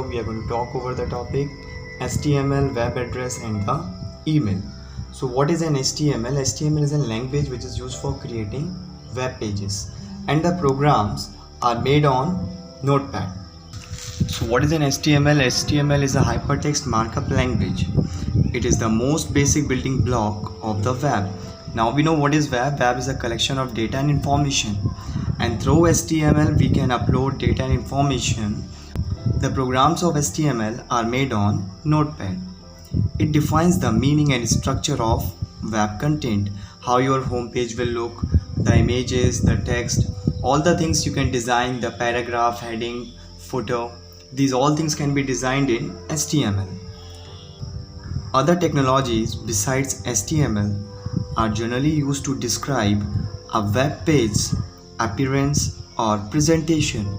we are going to talk over the topic HTML, web address and the email. So what is an HTML? HTML is a language which is used for creating web pages, and the programs are made on NOTEPAD. So what is an HTML? HTML is a hypertext markup language. It is the most basic building block of the web. Now we know what is web. Web is a collection of data and information, and through HTML we can upload data and information. The programs of HTML are made on NOTEPAD. It defines the meaning and structure of web content, how your home page will look, the images, the text, all the things you can design, the paragraph, heading, footer. These all things can be designed in HTML. Other technologies besides HTML are generally used to describe a web page appearance or presentation.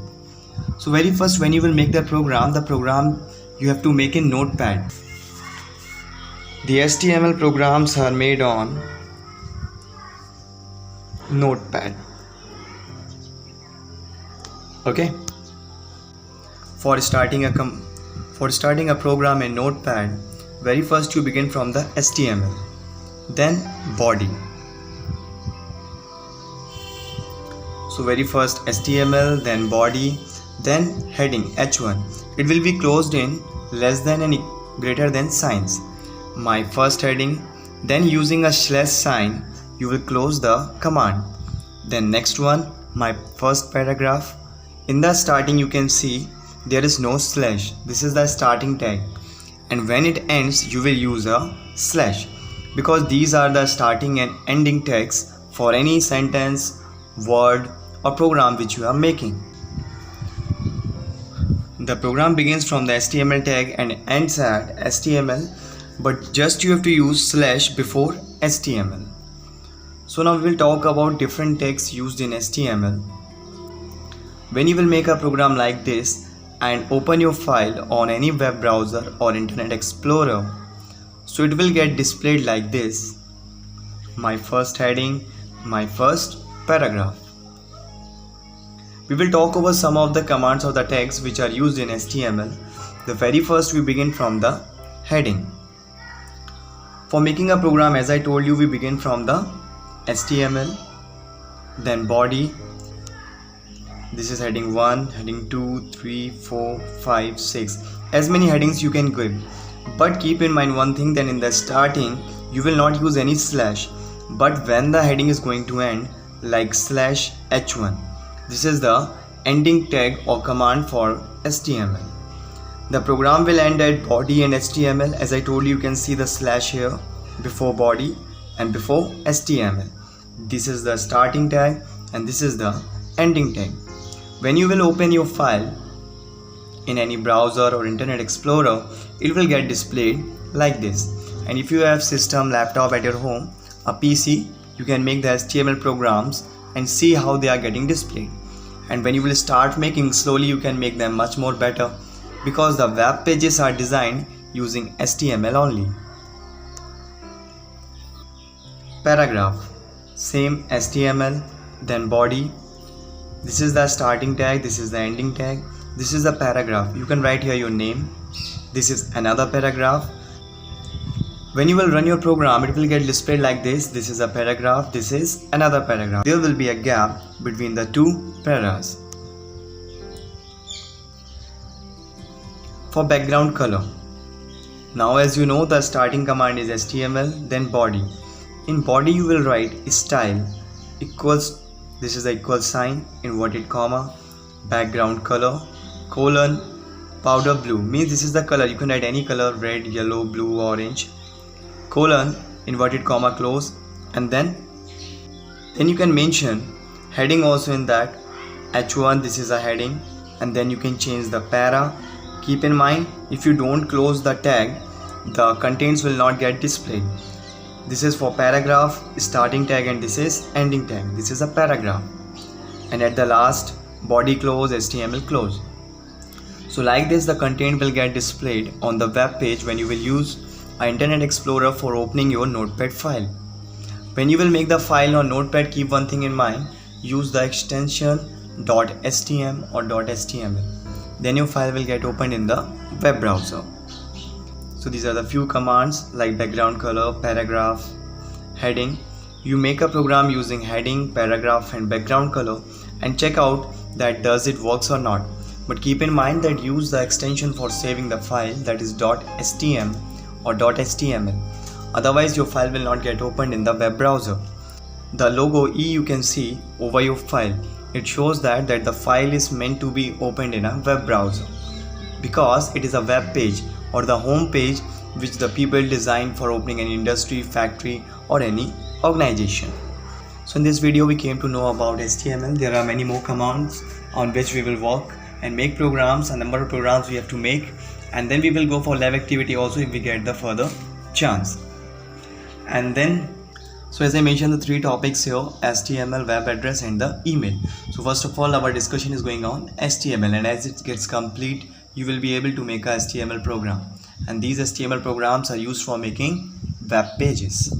So very first, when you will make the program you have to make in NOTEPAD. The HTML programs are made on NOTEPAD. Okay. For starting a program in NOTEPAD, very first you begin from the HTML, then body. So very first HTML, then body, then heading H1. It will be closed in less than and greater than signs. My first heading, then using a slash sign you will close the command. Then next one, my first paragraph. In the starting you can see there is no slash. This is the starting tag, and when it ends you will use a slash, because these are the starting and ending tags for any sentence, word or program which you are making. The program begins from the HTML tag and ends at HTML, but just you have to use slash before HTML. So now we will talk about different tags used in HTML. When you will make a program like this and open your file on any web browser or Internet Explorer, so it will get displayed like this: my first heading, my first paragraph. We will talk over some of the commands of the tags which are used in HTML. The very first, we begin from the heading. For making a program, as I told you, we begin from the HTML, then body. This is heading 1, heading 2, 3, 4, 5, 6. As many headings you can give. But keep in mind one thing, that in the starting you will not use any slash, but when the heading is going to end, like slash H1, this is the ending tag or command for HTML. The program will end at body and HTML. As I told you can see the slash here before body and before HTML. This is the starting tag and this is the ending tag. When you will open your file in any browser or Internet Explorer, it will get displayed like this. And if you have system, laptop at your home, a PC, you can make the HTML programs and see how they are getting displayed. And when you will start making, slowly you can make them much more better, because the web pages are designed using HTML only. Paragraph, same HTML, then body. This is the starting tag, this is the ending tag, this is the paragraph. You can write here your name. This is another paragraph. When you will run your program, it will get displayed like this. This is a paragraph, this is another paragraph. There will be a gap between the two paras. For background color, now as you know, the starting command is HTML, then body. In body you will write style equals, this is the equal sign, inverted comma, background color, colon, powder blue, means this is the color. You can write any color, red, yellow, blue, orange, colon, inverted comma, close, and then you can mention heading also in that. H1, this is a heading, and then you can change the para. Keep in mind, if you don't close the tag, the contents will not get displayed. This is for paragraph, starting tag, and this is ending tag. This is a paragraph. And at the last, body close, HTML close. So like this, the content will get displayed on the web page when you will use an Internet Explorer for opening your NOTEPAD file. When you will make the file on NOTEPAD, keep one thing in mind: use the extension .stm or .html. then your file will get opened in the web browser. So these are the few commands like background color, paragraph, heading. You make a program using heading, paragraph and background color and check out that does it works or not. But keep in mind that use the extension for saving the file, that is .stm or .html. Otherwise your file will not get opened in the web browser. The logo E you can see over your file. It shows that the file is meant to be opened in a web browser because it is a web page or the home page which the people design for opening an industry, factory or any organization. So in this video we came to know about HTML. There are many more commands on which we will work and make programs, a number of programs we have to make, and then we will go for live activity also if we get the further chance. And then, so as I mentioned, the three topics here: HTML, web address and the email. So first of all our discussion is going on HTML, and as it gets complete you will be able to make a HTML program, and these HTML programs are used for making web pages.